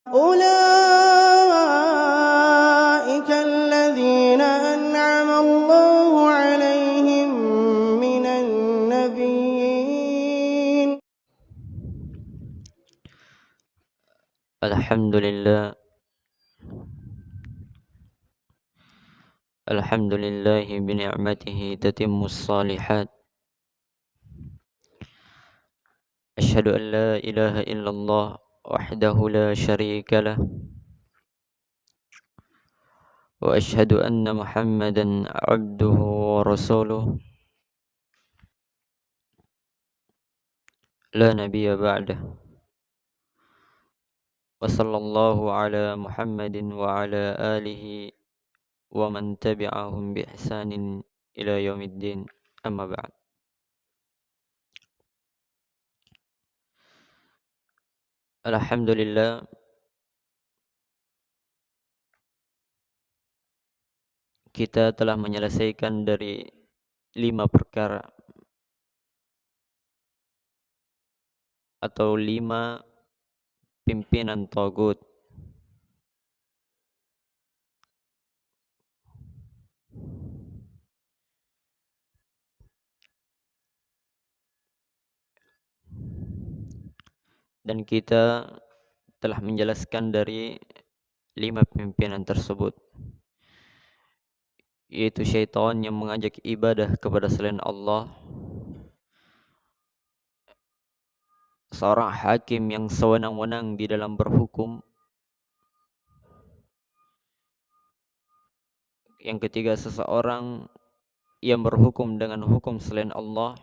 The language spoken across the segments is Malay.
أولئك الذين أنعم الله عليهم من النبيين. الحمد لله بنعمته تتم الصالحات. أشهد أن لا إله إلا الله وحده لا شريك له، وأشهد أن محمدا عبده ورسوله لا نبي بعده. وصلى الله على محمد وعلى آله ومن تبعهم بإحسان إلى يوم الدين. أما بعد. Alhamdulillah, kita telah menyelesaikan dari 5 perkara atau 5 pimpinan tagut. Dan kita telah menjelaskan dari 5 pimpinan tersebut, yaitu syaitan yang mengajak ibadah kepada selain Allah, seorang hakim yang sewenang-wenang di dalam berhukum, yang ketiga seseorang yang berhukum dengan hukum selain Allah,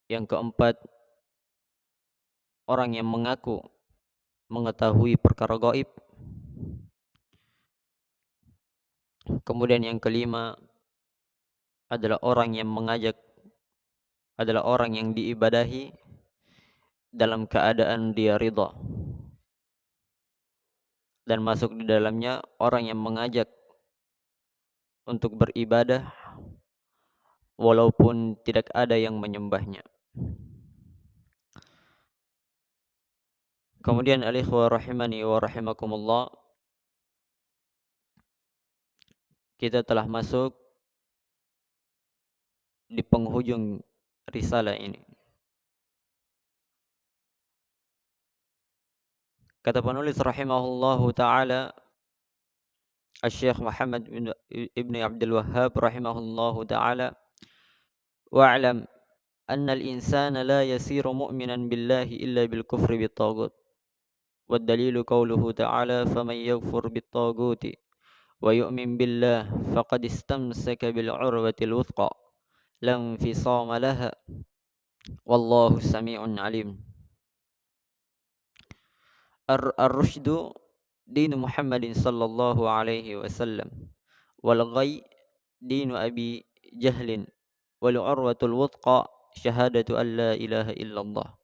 yang keempat orang yang mengaku mengetahui perkara gaib, kemudian yang kelima adalah orang yang diibadahi dalam keadaan dia ridha, dan masuk di dalamnya orang yang mengajak untuk beribadah walaupun tidak ada yang menyembahnya. Kemudian al-ikhwah rahimani wa rahimakumullah, kita telah masuk di penghujung risalah ini. Kata penulis rahimahullahu ta'ala, Asy-Syaikh Muhammad ibn Abdul Wahhab rahimahullahu ta'ala, wa'lam anna al-insana la yasiru mu'minan billahi illa bil kufri bit taghut. والدليل قوله تعالى فمن يكفر بالطاغوت ويؤمن بالله فقد استمسك بالعروة الوثقى لا انفصام لها والله سميع عليم. الرشد دين محمد صلى الله عليه وسلم، والغي دين أبي جهل، والعروة الوثقى شهادة أن لا إله إلا الله،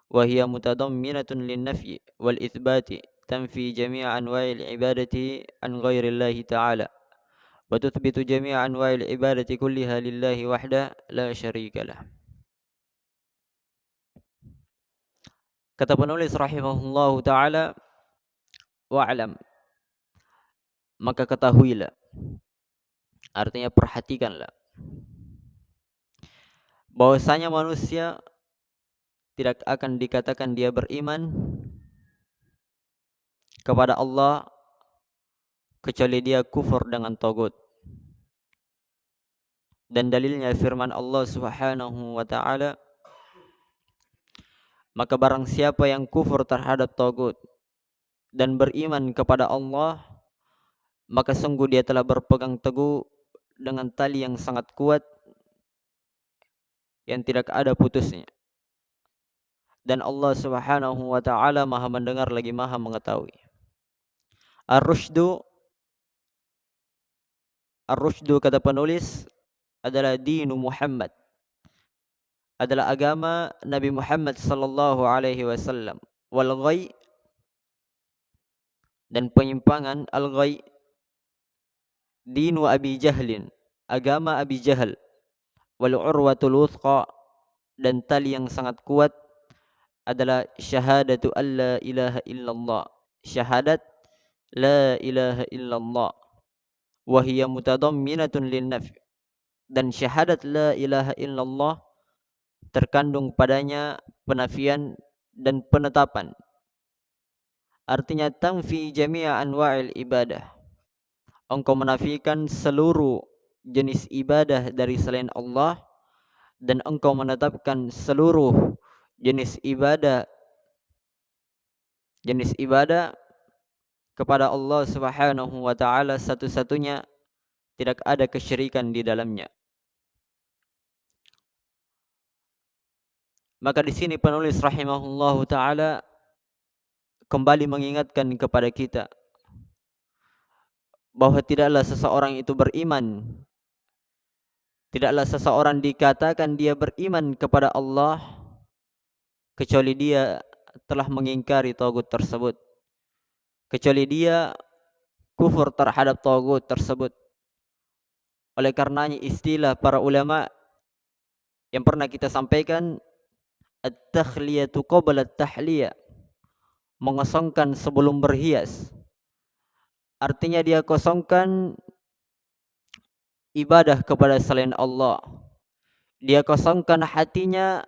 وهي متضمنة للنفي والإثبات، تنفي جميع أنواع العبادة عن غير الله تعالى، وتثبت جميع أنواع العبادة كلها لله وحده لا شريك له. Kata penulis rahimahullahu ta'ala, wa'lam, maka ketahuilah, artinya perhatikanlah, bahwasanya manusia tidak akan dikatakan dia beriman kepada Allah kecuali dia kufur dengan tagut. Dan dalilnya firman Allah Subhanahu wa ta'ala, maka barang siapa yang kufur terhadap tagut dan beriman kepada Allah, maka sungguh dia telah berpegang teguh dengan tali yang sangat kuat yang tidak ada putusnya. Dan Allah Subhanahu wa ta'ala Maha mendengar lagi Maha mengetahui. Ar-rusydu kata penulis adalah dinu Muhammad, adalah agama Nabi Muhammad sallallahu alaihi wasallam. Wal ghay, dan penyimpangan, al ghay dinu Abi Jahlin, agama Abi Jahal. Wal urwatul wuthqa, dan tali yang sangat kuat adalah syahadatu alla ilaha illallah. Syahadat la ilaha illallah wa hiya mutadamminatun lin-nafy. Dan syahadat la ilaha illallah terkandung padanya penafian dan penetapan. Artinya tanfi jami'a anwa'il ibadah. Engkau menafikan seluruh jenis ibadah dari selain Allah, dan engkau menetapkan seluruh jenis ibadah kepada Allah Subhanahu wa taala satu-satunya, tidak ada kesyirikan di dalamnya. Maka di sini penulis rahimahullahu taala kembali mengingatkan kepada kita bahwa tidaklah seseorang itu beriman, tidaklah seseorang dikatakan dia beriman kepada Allah kecuali dia telah mengingkari tagut tersebut, kecuali dia kufur terhadap tagut tersebut. Oleh karenanya istilah para ulama yang pernah kita sampaikan, at-takhliyatu qabla at-tahliyah, mengosongkan sebelum berhias. Artinya dia kosongkan ibadah kepada selain Allah, dia kosongkan hatinya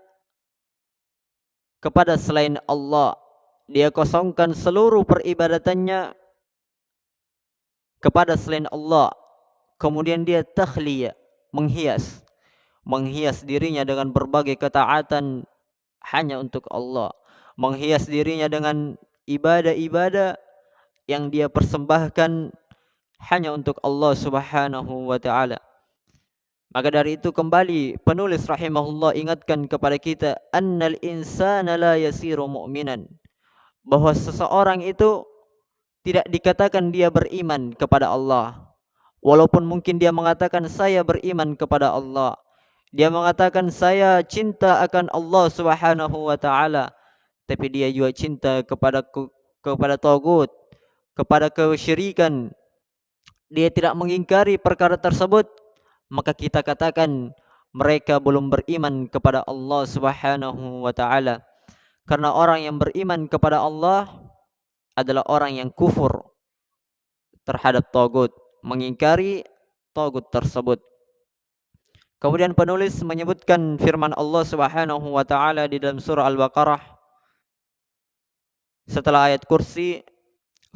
kepada selain Allah, dia kosongkan seluruh peribadatannya kepada selain Allah. Kemudian dia takhliyah, menghias dirinya dengan berbagai ketaatan hanya untuk Allah, menghias dirinya dengan ibadah-ibadah yang dia persembahkan hanya untuk Allah Subhanahu wa taala. Maka dari itu kembali penulis rahimahullah ingatkan kepada kita, annal insana la yasiru mu'minan, bahwa seseorang itu tidak dikatakan dia beriman kepada Allah. Walaupun mungkin dia mengatakan saya beriman kepada Allah, dia mengatakan saya cinta akan Allah Subhanahu wa taala, tapi dia juga cinta kepada tagut, kepada kesyirikan. Dia tidak mengingkari perkara tersebut, maka kita katakan mereka belum beriman kepada Allah Subhanahu wa taala. Karena orang yang beriman kepada Allah adalah orang yang kufur terhadap tagut, mengingkari tagut tersebut. Kemudian penulis menyebutkan firman Allah Subhanahu wa taala di dalam surah Al-Baqarah setelah ayat kursi,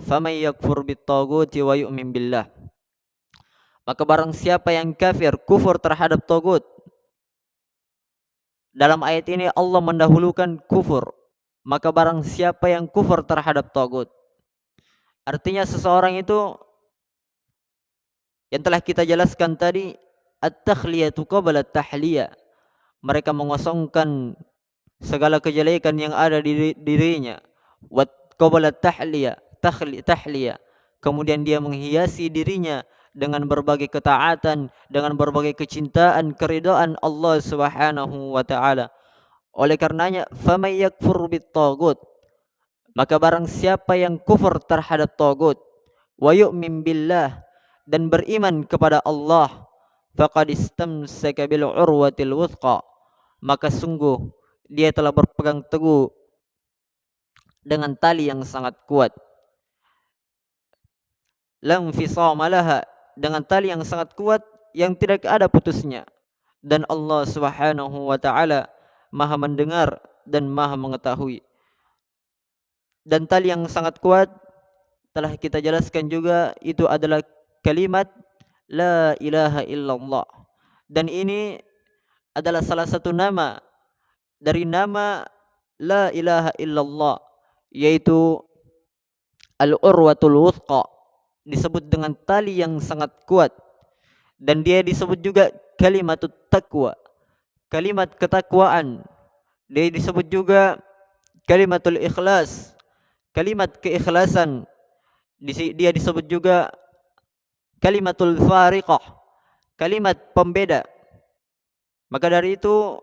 faman yakfur bit-taguti wa yu'min billah. Maka barang siapa yang kafir, kufur terhadap tagut. Dalam ayat ini Allah mendahulukan kufur. Maka barang siapa yang kufur terhadap tagut, artinya seseorang itu yang telah kita jelaskan tadi, at-takhliyatu qabla at-tahliyah. Mereka mengosongkan segala kejelekan yang ada di dirinya. Wa qabla at-tahliyah, tahliyah. Kemudian dia menghiasi dirinya dengan berbagai ketaatan, dengan berbagai kecintaan, keridhaan Allah Subhanahu wa taala. Oleh karenanya, faman yakfur bit-tagut, maka barang siapa yang kufur terhadap tagut, wa yu'min billah, dan beriman kepada Allah, faqad istamsaka bil urwatil wuthqa, maka sungguh dia telah berpegang teguh dengan tali yang sangat kuat. Lam fisama laha, dengan tali yang sangat kuat yang tidak ada putusnya. Dan Allah Subhanahu wa taala Maha mendengar dan Maha mengetahui. Dan tali yang sangat kuat telah kita jelaskan juga, itu adalah kalimat la ilaha illallah. Dan ini adalah salah satu nama dari nama la ilaha illallah, yaitu al-urwatul wuthqa, disebut dengan tali yang sangat kuat. Dan dia disebut juga kalimatut taqwa, kalimat ketakwaan. Dia disebut juga kalimatul ikhlas, kalimat keikhlasan. Dia disebut juga kalimatul fariqah, kalimat pembeda. Maka dari itu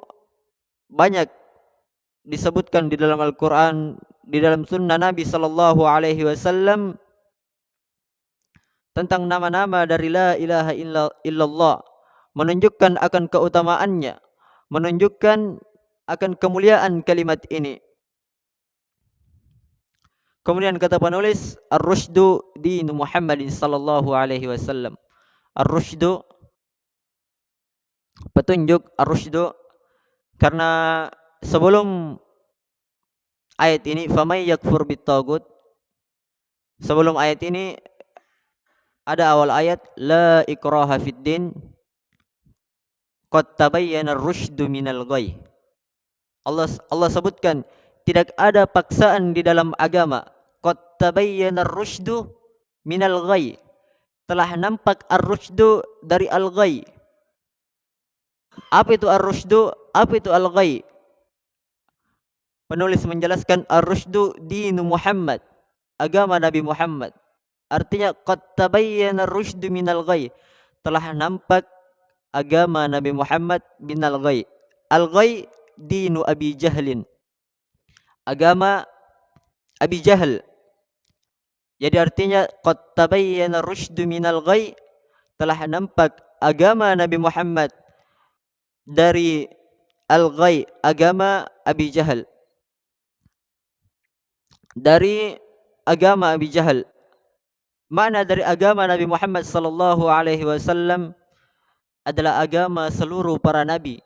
banyak disebutkan di dalam Al-Quran, di dalam sunnah Nabi Sallallahu Alaihi Wasallam tentang nama-nama dari la ilaha illallah, menunjukkan akan keutamaannya, menunjukkan akan kemuliaan kalimat ini. Kemudian kata penulis, ar-rusydu dinu Muhammadin sallallahu alaihi wasallam. Ar-rusydu, petunjuk, ar-rusydu, karena sebelum ayat ini faman yakfur bitagut, sebelum ayat ini ada awal ayat la ikraha fid din qad tabayyana ar-rusydu minal ghayy. Allah sebutkan tidak ada paksaan di dalam agama. Qad tabayyana ar-rusydu minal ghayy. Telah nampak ar-rusydu dari al-ghayy. Apa itu ar-rusydu? Apa itu al-ghayy? Penulis menjelaskan ar-rusydu dinu Muhammad, agama Nabi Muhammad. Artinya qad tabayyana ar-rusydu minal ghayy. Telah nampak agama Nabi Muhammad minal ghayy. Al-ghayy dinu Abi Jahlin, agama Abi Jahal. Jadi artinya qad tabayyana ar-rusydu minal ghayy, telah nampak agama Nabi Muhammad dari al-ghayy, agama Abi Jahal. Dari agama Abi Jahal. Makna dari agama Nabi Muhammad sallallahu alaihi wasallam adalah agama seluruh para nabi,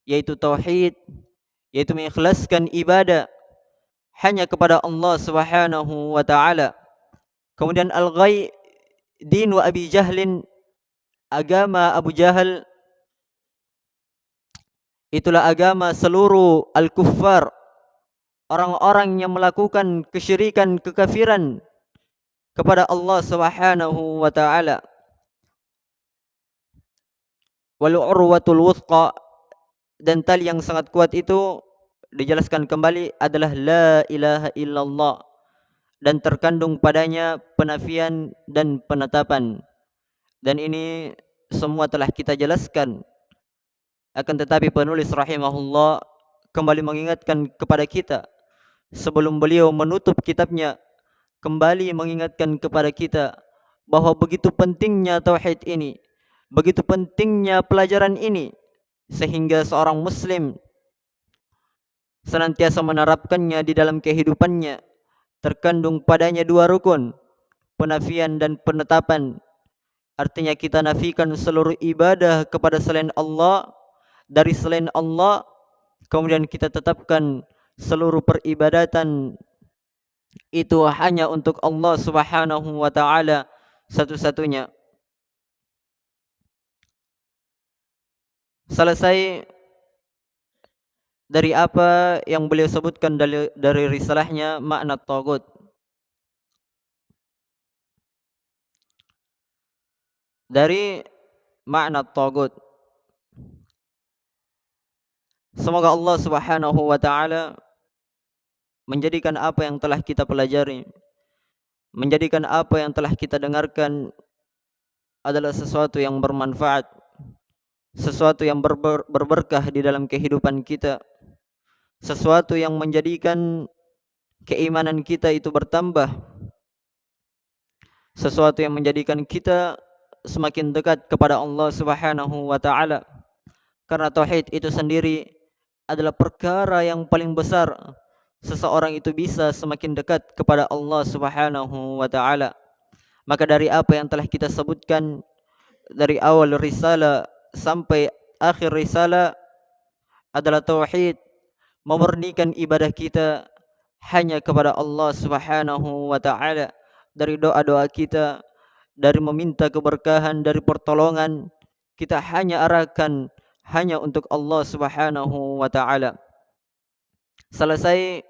yaitu tauhid, yaitu mengikhlaskan ibadah hanya kepada Allah Subhanahu wa taala. Kemudian al-ghayy dinu Abi Jahlin, agama Abu Jahal, itulah agama seluruh al-kuffar, orang-orang yang melakukan kesyirikan, kekafiran kepada Allah Subhanahu wa taala. Wal urwatul wuthqa, dan tali yang sangat kuat itu dijelaskan kembali adalah la ilaha illallah, dan terkandung padanya penafian dan penetapan. Dan ini semua telah kita jelaskan. Akan tetapi penulis rahimahullah kembali mengingatkan kepada kita sebelum beliau menutup kitabnya, kembali mengingatkan kepada kita bahwa begitu pentingnya tauhid ini, begitu pentingnya pelajaran ini, sehingga seorang muslim senantiasa menerapkannya di dalam kehidupannya. Terkandung padanya dua rukun, penafian dan penetapan. Artinya kita nafikan seluruh ibadah kepada selain Allah, dari selain Allah, kemudian kita tetapkan seluruh peribadatan itu hanya untuk Allah Subhanahu wa taala satu-satunya. Selesai dari apa yang beliau sebutkan dari risalahnya makna tagut. Dari makna tagut, semoga Allah Subhanahu wa taala menjadikan apa yang telah kita pelajari, menjadikan apa yang telah kita dengarkan adalah sesuatu yang bermanfaat, sesuatu yang berberkah di dalam kehidupan kita, sesuatu yang menjadikan keimanan kita itu bertambah, sesuatu yang menjadikan kita semakin dekat kepada Allah Subhanahu wa taala. Karena tauhid itu sendiri adalah perkara yang paling besar seseorang itu bisa semakin dekat kepada Allah Subhanahu wa taala. Maka dari apa yang telah kita sebutkan dari awal risalah sampai akhir risalah adalah tauhid, memurnikan ibadah kita hanya kepada Allah Subhanahu wa taala, dari doa-doa kita, dari meminta keberkahan, dari pertolongan, kita hanya arahkan hanya untuk Allah Subhanahu wa taala. Selesai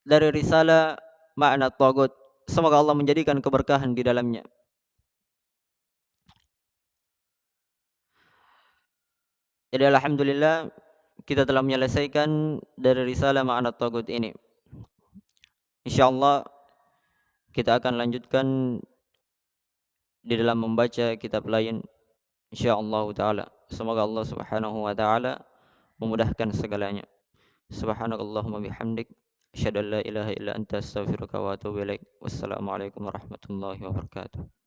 dari risalah makna tagut. Semoga Allah menjadikan keberkahan di dalamnya. Jadi alhamdulillah kita telah menyelesaikan dari risalah makna tagut ini. Insyaallah kita akan lanjutkan di dalam membaca kitab lain insyaallah taala. Semoga Allah Subhanahu wa taala memudahkan segalanya. Subhanakallahumma bihamdik, asyhadu an la ilaha illa anta, astaghfiruka wa atubu ilaik. Wassalamualaikum warahmatullahi wabarakatuh.